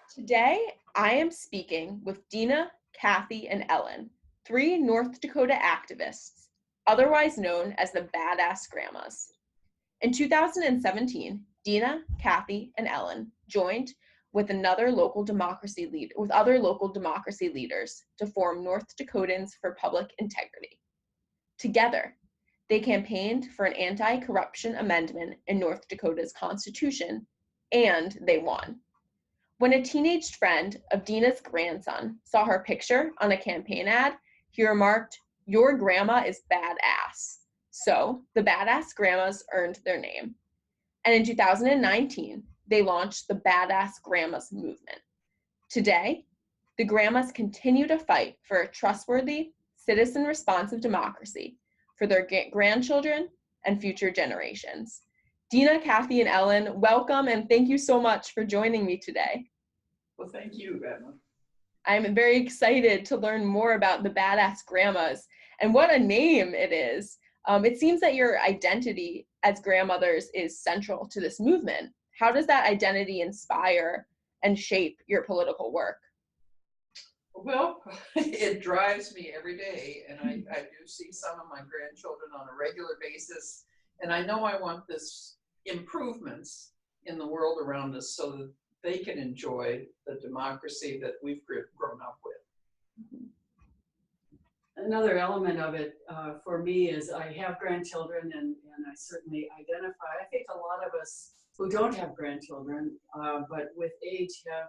Today, I am speaking with Dina, Chaffee, and Ellen, three North Dakota activists, otherwise known as the BadAss Grandmas. In 2017, Dina, Chaffee, and Ellen joined with other local democracy leaders to form North Dakotans for Public Integrity. Together, they campaigned for an anti-corruption amendment in North Dakota's constitution, and they won. When a teenage friend of Dina's grandson saw her picture on a campaign ad, he remarked, "Your grandma is badass." So the BadAss Grandmas earned their name. And in 2019, they launched the BadAss Grandmas movement. Today, the Grandmas continue to fight for a trustworthy, citizen-responsive democracy for their grandchildren and future generations. Dina, Chaffee, and Ellen, welcome and thank you so much for joining me today. Well, thank you, Emma. I'm very excited to learn more about the BadAss Grandmas and what a name it is. It seems that your identity as grandmothers is central to this movement. How does that identity inspire and shape your political work? Well, it drives me every day, and I do see some of my grandchildren on a regular basis, and I know I want this improvements in the world around us so that they can enjoy the democracy that we've grown up with. Another element of it for me is I have grandchildren, and I certainly identify. I think a lot of us who don't have grandchildren, but with age have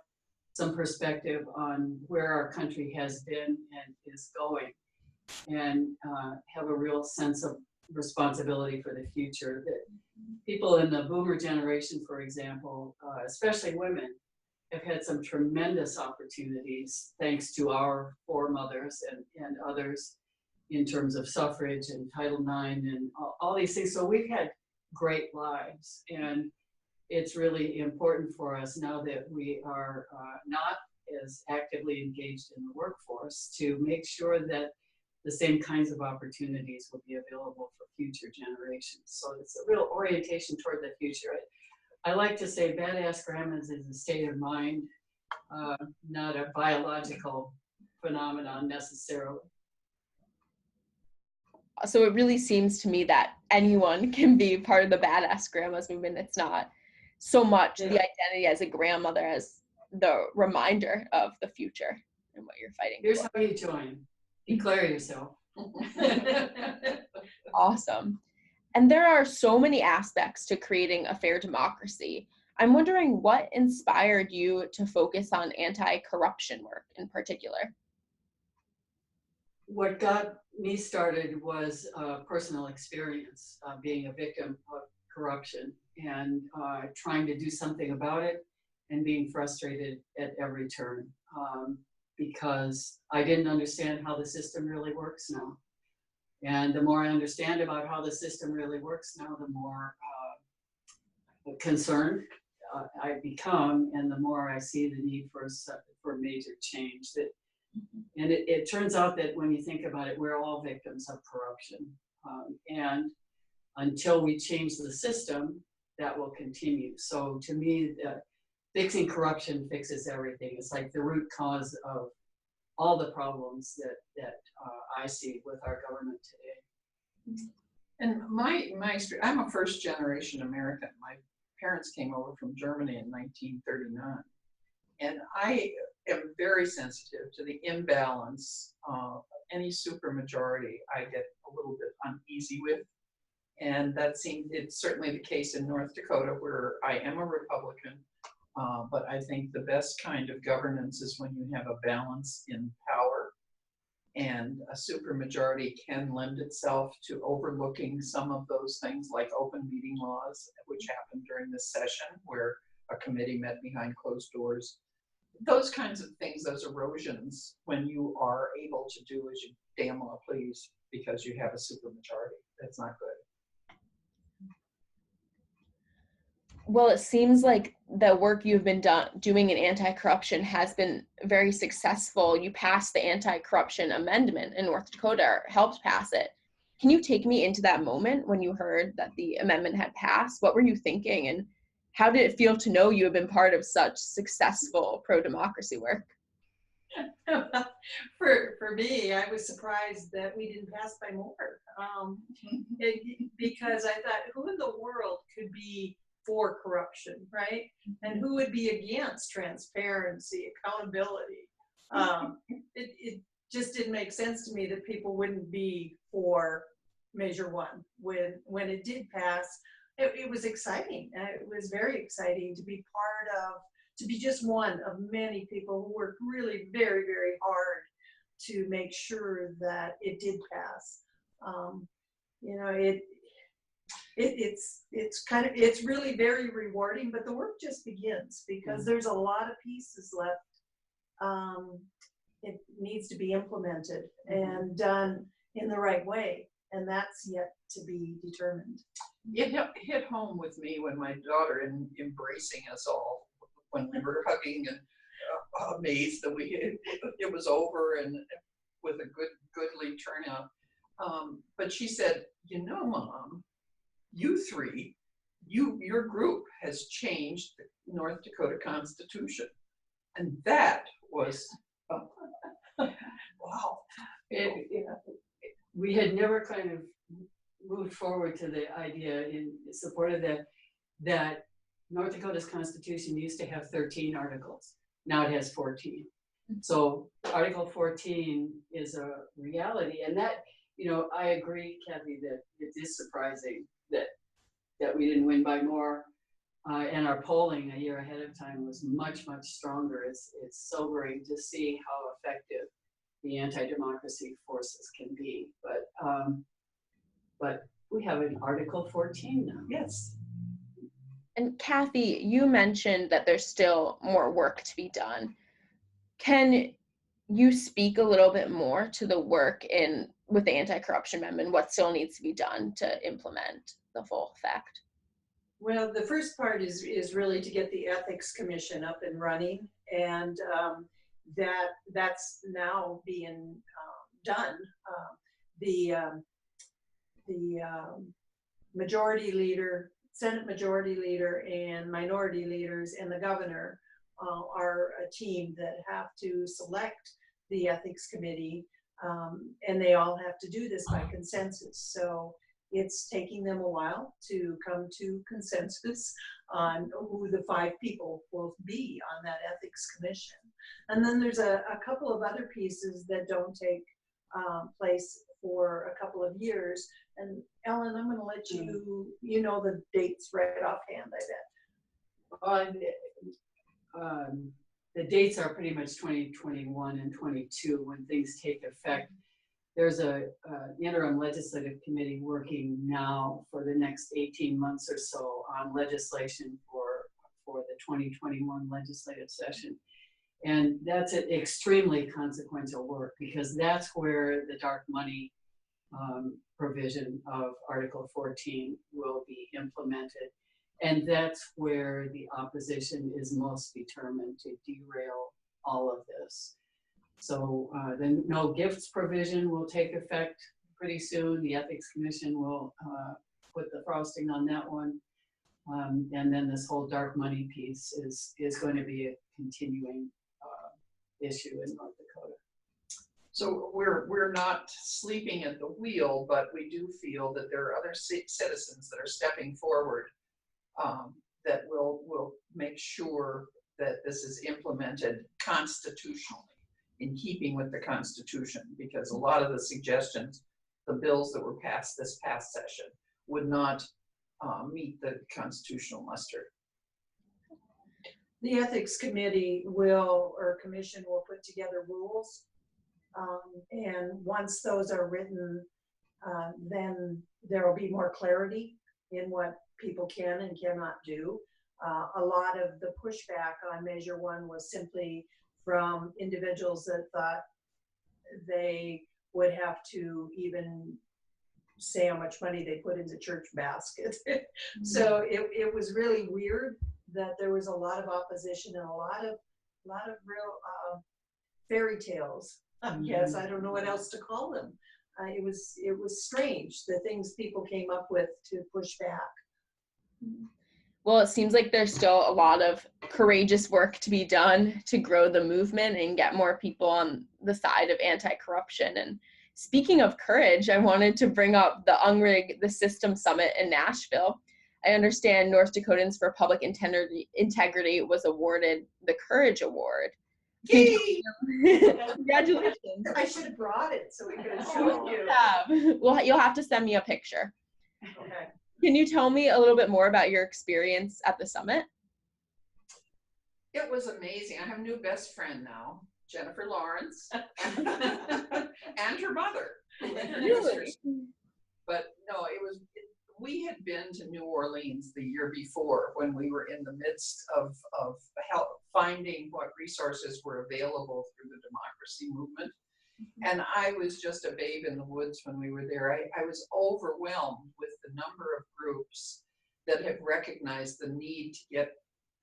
some perspective on where our country has been and is going, and have a real sense of responsibility for the future. That people in the boomer generation, for example, especially women, have had some tremendous opportunities thanks to our foremothers and others in terms of suffrage and Title IX and all these things. So we've had great lives, and it's really important for us now that we are not as actively engaged in the workforce to make sure that the same kinds of opportunities will be available for future generations. So it's a real orientation toward the future. I like to say BadAss Grandmas is a state of mind, not a biological phenomenon necessarily. So it really seems to me that anyone can be part of the BadAss Grandmas movement. It's not so much the identity as a grandmother as the reminder of the future and what you're fighting Here's for. how you join. Declare yourself. Awesome. And there are so many aspects to creating a fair democracy. I'm wondering what inspired you to focus on anti-corruption work in particular? What got me started was personal experience, being a victim of corruption and trying to do something about it and being frustrated at every turn because I didn't understand how the system really works now. And the more I understand about how the system really works now, the more concerned I become, and the more I see the need for major change. And it turns out that when you think about it, we're all victims of corruption. And until we change the system, that will continue. So to me, fixing corruption fixes everything. It's like the root cause of all the problems that I see with our government today. And I'm a first generation American. My parents came over from Germany in 1939. And I am very sensitive to the imbalance of any supermajority I get a little bit uneasy with. And it's certainly the case in North Dakota, where I am a Republican. But I think the best kind of governance is when you have a balance in power, and a supermajority can lend itself to overlooking some of those things like open meeting laws, which happened during this session where a committee met behind closed doors. Those kinds of things, those erosions, when you are able to do as you damn well please because you have a supermajority, that's not good. Well, it seems like the work you've been doing in anti-corruption has been very successful. You passed the anti-corruption amendment in North Dakota, or helped pass it. Can you take me into that moment when you heard that the amendment had passed? What were you thinking, and how did it feel to know you have been part of such successful pro-democracy work? For me, I was surprised that we didn't pass by more, because I thought, who in the world could be for corruption, right? And who would be against transparency, accountability? It just didn't make sense to me that people wouldn't be for Measure 1. When it did pass, it was exciting. It was very exciting to be part of, to be just one of many people who worked really very, very hard to make sure that it did pass. You know, it's really very rewarding, but the work just begins because there's a lot of pieces left. It needs to be implemented and done in the right way, and that's yet to be determined. It hit home with me when my daughter, in embracing us all, when we were hugging and amazed that it was over and with a goodly turnout. But she said, you know, Mom, you three, your group has changed the North Dakota Constitution. And that was, wow. We had never kind of moved forward to the idea in support of that North Dakota's Constitution used to have 13 articles. Now it has 14. So Article 14 is a reality. And that, you know, I agree, Chaffee, that it is surprising that we didn't win by more. And our polling a year ahead of time was much, much stronger. It's sobering to see how effective the anti-democracy forces can be. But we have an Article 14 now. Yes. And Chaffee, you mentioned that there's still more work to be done. Can you speak a little bit more to the work with the anti-corruption amendment, what still needs to be done to implement the full effect? Well, the first part is really to get the Ethics Commission up and running, and that's now being done. The majority leader, Senate majority leader, and minority leaders, and the governor are a team that have to select the Ethics Committee, and they all have to do this by consensus. So it's taking them a while to come to consensus on who the 5 people will be on that Ethics Commission. And then there's a couple of other pieces that don't take place for a couple of years. And Ellen, I'm going to let you know the dates right offhand, I bet. The dates are pretty much 2021 and 22 when things take effect. There's a interim legislative committee working now for the next 18 months or so on legislation for the 2021 legislative session. And that's an extremely consequential work because that's where the dark money provision of Article 14 will be implemented. And that's where the opposition is most determined to derail all of this. So the no gifts provision will take effect pretty soon. The Ethics Commission will put the frosting on that one. And then this whole dark money piece is going to be a continuing issue in North Dakota. So we're not sleeping at the wheel, but we do feel that there are other citizens that are stepping forward that will make sure that this is implemented constitutionally, in keeping with the Constitution, because a lot of the suggestions, the bills that were passed this past session, would not meet the constitutional muster. The Ethics Committee Commission will put together rules, and once those are written, then there will be more clarity in what people can and cannot do. A lot of the pushback on Measure 1 was simply from individuals that thought they would have to even say how much money they put into church basket. So it was really weird that there was a lot of opposition and a lot of real fairy tales. Yes, I don't know what else to call them. It was strange, the things people came up with to push back. Well, it seems like there's still a lot of courageous work to be done to grow the movement and get more people on the side of anti-corruption. And speaking of courage, I wanted to bring up the Unrig, the System Summit in Nashville. I understand North Dakotans for Public Integrity was awarded the Courage Award. Yay! Congratulations. I should have brought it so we could have shown you. Well, you'll have to send me a picture. Okay. Can you tell me a little bit more about your experience at the summit? It was amazing. I have a new best friend now, Jennifer Lawrence, and her mother. Really? But no, we had been to New Orleans the year before when we were in the midst of finding what resources were available through the democracy movement. And I was just a babe in the woods when we were there. I was overwhelmed with the number of groups that have recognized the need to get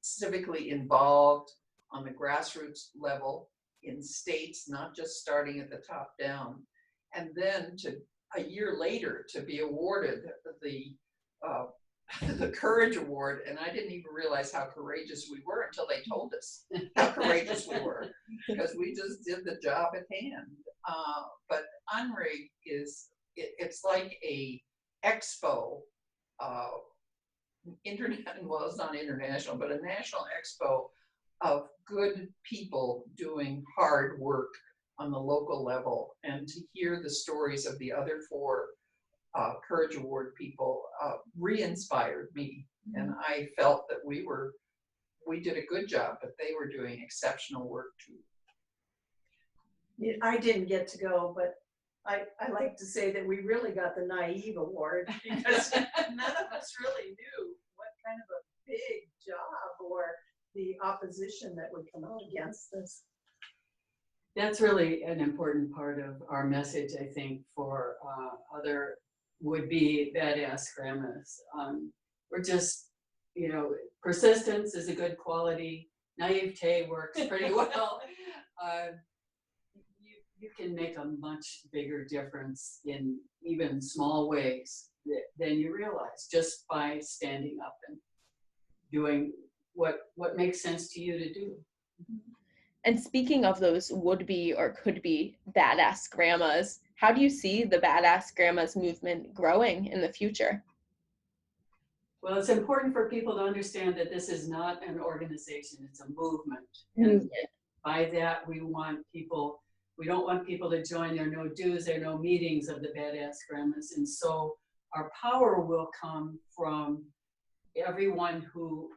civically involved on the grassroots level in states, not just starting at the top down. And then a year later to be awarded the Courage Award, and I didn't even realize how courageous we were until they told us how courageous we were, because we just did the job at hand. But Unrig it's like a expo, well, it's not international, but a national expo of good people doing hard work on the local level, and to hear the stories of the other 4 Courage Award people re-inspired me. And I felt that we did a good job, but they were doing exceptional work too. I didn't get to go, but I like to say that we really got the naive award because none of us really knew what kind of a big job or the opposition that would come out against this. That's really an important part of our message, I think, for other would-be badass grandmas. We're just, persistence is a good quality. Naivete works pretty well. You can make a much bigger difference in even small ways than you realize, just by standing up and doing what makes sense to you to do. And speaking of those would-be or could-be badass grandmas, how do you see the Badass Grandmas movement growing in the future? Well, it's important for people to understand that this is not an organization, it's a movement. And by that, we don't want people to join. There are no dues, there are no meetings of the Badass Grandmas. And so our power will come from everyone who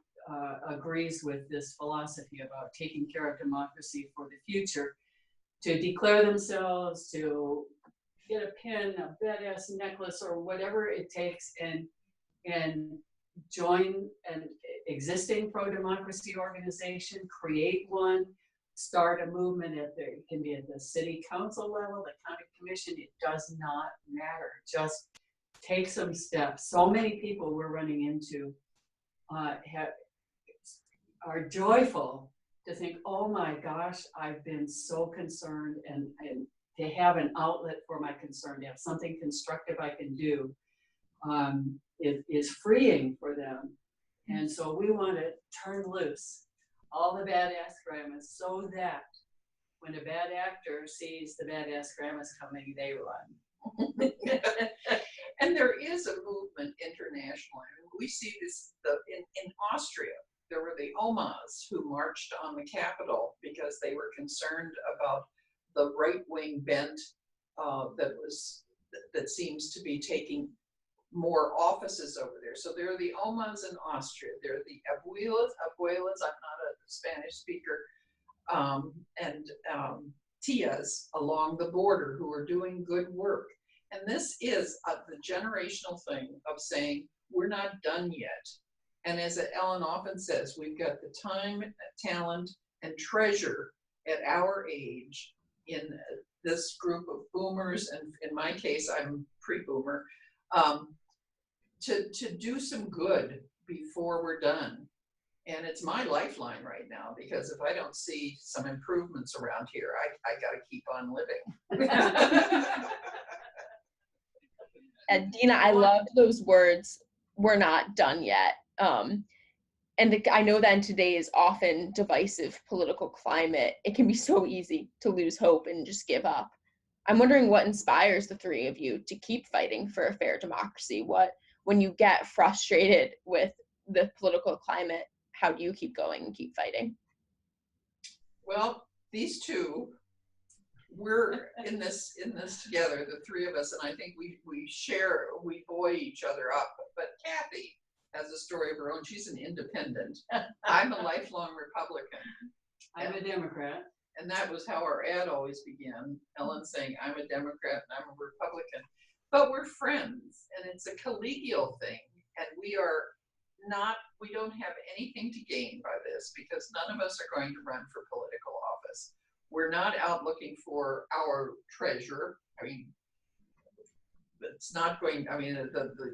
agrees with this philosophy about taking care of democracy for the future, to declare themselves, to get a pin, a badass necklace, or whatever it takes, and join an existing pro-democracy organization, create one, start a movement it can be at the city council level, the county commission, it does not matter. Just take some steps. So many people we're running into are joyful to think, oh my gosh, I've been so concerned, and to have an outlet for my concern, to have something constructive I can do, is freeing for them. And so we want to turn loose all the badass grandmas so that when a bad actor sees the badass grandmas coming, they run. And there is a movement internationally. I mean, we see this in Austria. There were the Omas who marched on the Capitol because they were concerned about the right-wing bent that seems to be taking more offices over there. So there are the Omas in Austria. There are the abuelas. I'm not a Spanish speaker, and tias along the border who are doing good work. And this is the generational thing of saying, we're not done yet. And as Ellen often says, we've got the time, talent, and treasure at our age in this group of boomers, and in my case, I'm pre-boomer, to do some good before we're done. And it's my lifeline right now, because if I don't see some improvements around here, I got to keep on living. And Dina, I loved those words, we're not done yet. And I know that in today's often divisive political climate, it can be so easy to lose hope and just give up. I'm wondering what inspires the three of you to keep fighting for a fair democracy. When you get frustrated with the political climate, how do you keep going and keep fighting? Well, these two, we're in this together, the three of us, and I think we buoy each other up. But Chaffee has a story of her own. She's an independent. I'm a lifelong Republican. I'm a Democrat. And that was how our ad always began. Ellen saying, I'm a Democrat and I'm a Republican. But we're friends, and it's a collegial thing. And we don't have anything to gain by this, because none of us are going to run for political office. We're not out looking for our treasure. I mean, it's not going, I mean,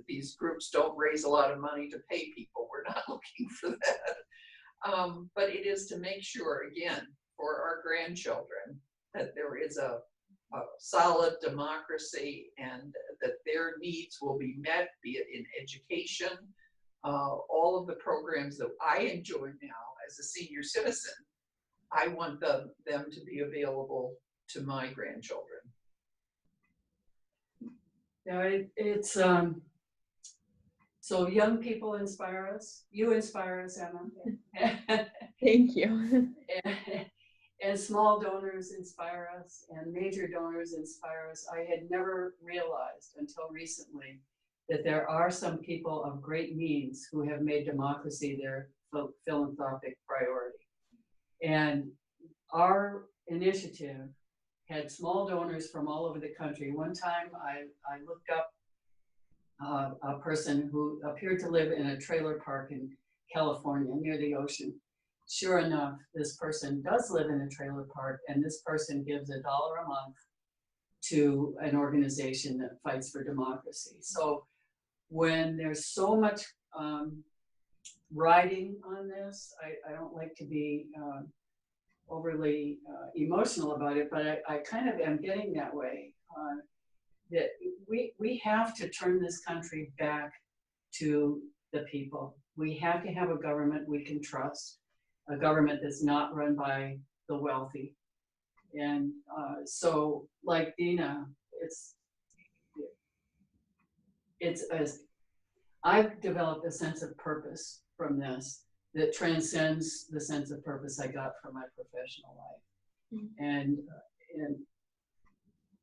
these groups don't raise a lot of money to pay people. We're not looking for that. But it is to make sure, again, for our grandchildren, that there is a solid democracy and that their needs will be met, be it in education, all of the programs that I enjoy now as a senior citizen. I want them to be available to my grandchildren. Yeah, it's so young people inspire us. You inspire us, Emma. Thank you. And small donors inspire us, and major donors inspire us. I had never realized until recently that there are some people of great means who have made democracy their philanthropic priority. And our initiative had small donors from all over the country. One time I looked up a person who appeared to live in a trailer park in California near the ocean. Sure enough, this person does live in a trailer park, and this person gives $1 a month to an organization that fights for democracy. So when there's so much riding on this, I don't like to be overly emotional about it, but I kind of am getting that way. That we have to turn this country back to the people. We have to have a government we can trust, a government that's not run by the wealthy. And so, like Dina, I've developed a sense of purpose from this that transcends the sense of purpose I got from my professional life. Mm-hmm. And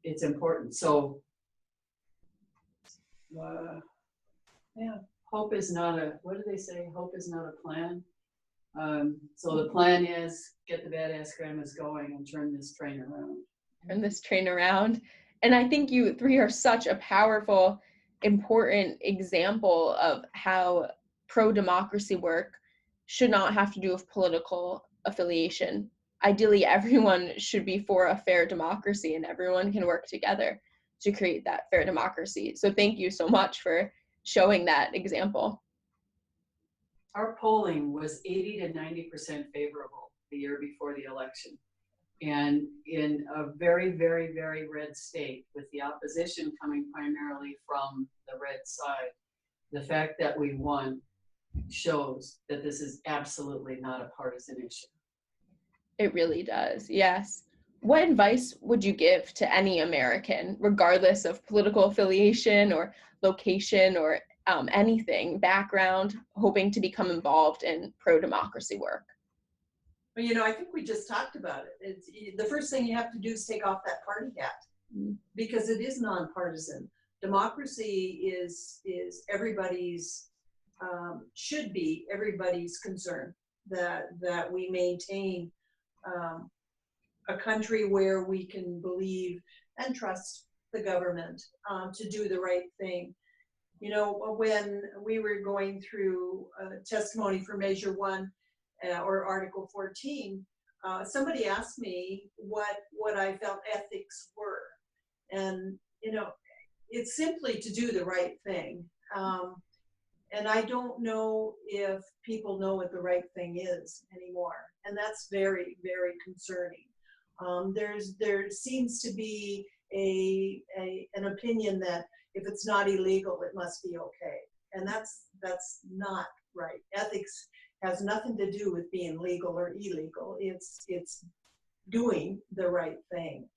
it's important. So, yeah, hope is not a, what do they say? Hope is not a plan. So the plan is get the badass grandmas going and turn this train around. Turn this train around. And I think you three are such a powerful, important example of how pro-democracy work should not have to do with political affiliation. Ideally, everyone should be for a fair democracy, and everyone can work together to create that fair democracy. So thank you so much for showing that example. Our polling was 80 to 90% favorable the year before the election. And in a very, very, very red state, with the opposition coming primarily from the red side, the fact that we won shows that this is absolutely not a partisan issue. It really does, yes. What advice would you give to any American, regardless of political affiliation or location or anything, background, hoping to become involved in pro-democracy work? Well, you know, I think we just talked about it. It's, the first thing you have to do is take off that party hat, because it is nonpartisan. Democracy is everybody's, should be everybody's concern, that we maintain a country where we can believe and trust the government to do the right thing. You know, when we were going through testimony for Measure 1 or Article 14, somebody asked me what I felt ethics were. And, you know, it's simply to do the right thing. And I don't know if people know what the right thing is anymore. And that's very, very concerning. There seems to be an opinion that if it's not illegal, it must be okay. And that's not right. Ethics has nothing to do with being legal or illegal. It's doing the right thing,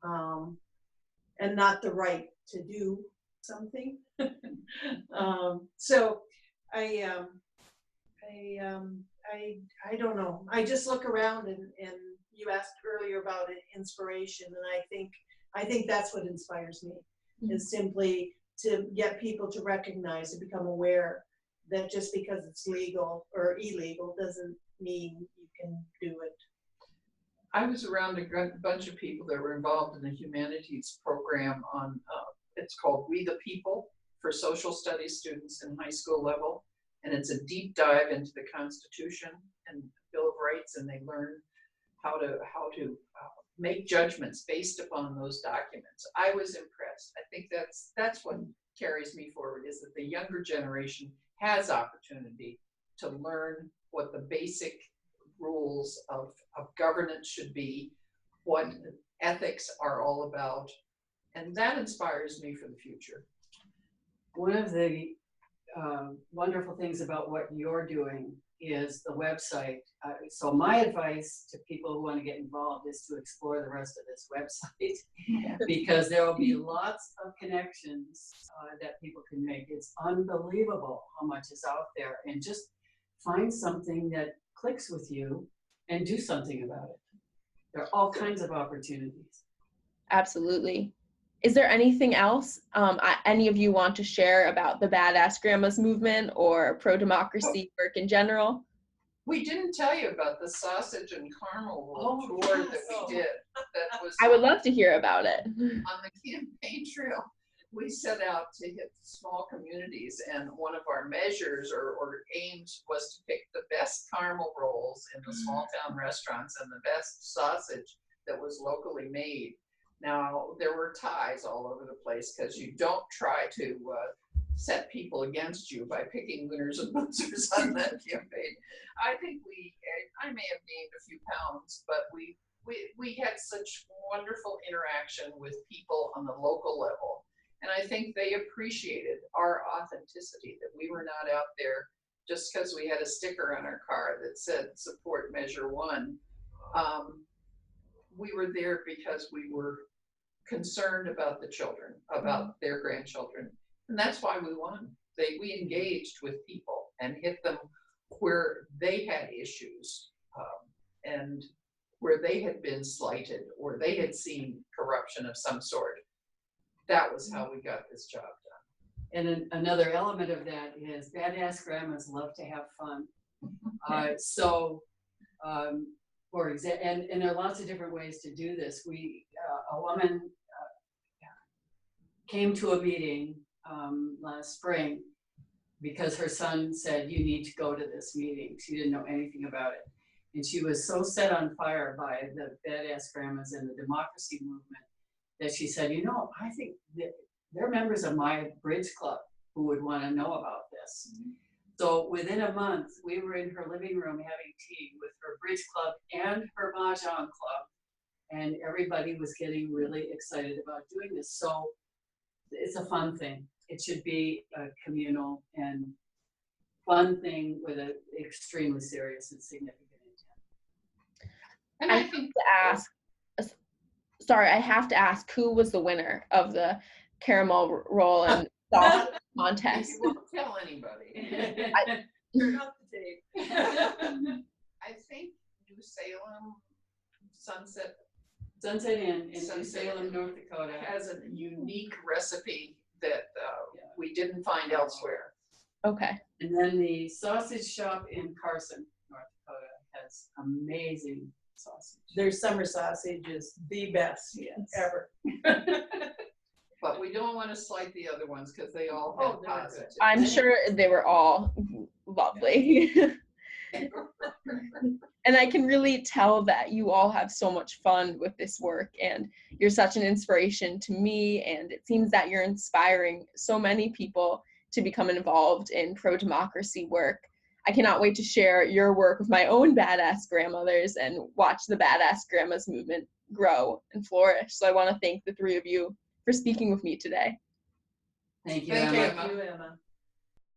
and not the right to do something. So I don't know. I just look around, and you asked earlier about inspiration, and I think that's what inspires me, is simply to get people to recognize and become aware that just because it's legal or illegal doesn't mean you can do it. I was around a bunch of people that were involved in the humanities program on, it's called We the People, for social studies students in high school level. And it's a deep dive into the Constitution and Bill of Rights, and they learn how to make judgments based upon those documents. I was impressed. I think that's what carries me forward, is that the younger generation has opportunity to learn what the basic rules of governance should be, what ethics are all about, and that inspires me for the future. One of the wonderful things about what you're doing is the website. So my advice to people who want to get involved is to explore the rest of this website, because there will be lots of connections that people can make. It's unbelievable how much is out there, and just find something that clicks with you and do something about it. There are all kinds of opportunities. Absolutely. Is there anything else any of you want to share about the Badass Grandmas movement or pro-democracy work in general? We didn't tell you about the sausage and caramel roll tour that we did. That was I would love to hear about it. on the campaign trail. We set out to hit small communities, and one of our measures or aims was to pick the best caramel rolls in the small town restaurants and the best sausage that was locally made. Now, there were ties all over the place, because you don't try to set people against you by picking winners and losers on that campaign. I think I may have gained a few pounds, but we had such wonderful interaction with people on the local level. And I think they appreciated our authenticity, that we were not out there just because we had a sticker on our car that said support Measure 1. We were there because we were concerned about the children, about their grandchildren. And that's why we won. We engaged with people and hit them where they had issues, and where they had been slighted or they had seen corruption of some sort. That was how we got this job done. And another element of that is badass grandmas love to have fun. For example, and there are lots of different ways to do this. A woman came to a meeting last spring because her son said, "You need to go to this meeting." She didn't know anything about it. And she was so set on fire by the badass grandmas and the democracy movement that she said, I think that they're members of my bridge club who would want to know about this. Mm-hmm. So within a month, we were in her living room having tea with her bridge club and her mahjong club, and everybody was getting really excited about doing this. So it's a fun thing. It should be a communal and fun thing with an extremely serious and significant intent. And I have to ask, who was the winner of the caramel roll and sauce contest? You won't tell anybody. Turn off the tape. I think New Salem Sunset Inn in New Salem, North Dakota has a unique recipe that we didn't find elsewhere. Okay. And then the sausage shop in Carson, North Dakota has amazing sausage. Their summer sausage is the best ever. But we don't want to slight the other ones because they all had positive. I'm sure they were all lovely. And I can really tell that you all have so much fun with this work, and you're such an inspiration to me, and it seems that you're inspiring so many people to become involved in pro-democracy work. I cannot wait to share your work with my own badass grandmothers and watch the Badass Grandmas movement grow and flourish. So I want to thank the three of you for speaking with me today. Thank you, Thank Emma. you, Emma. Thank you, Emma.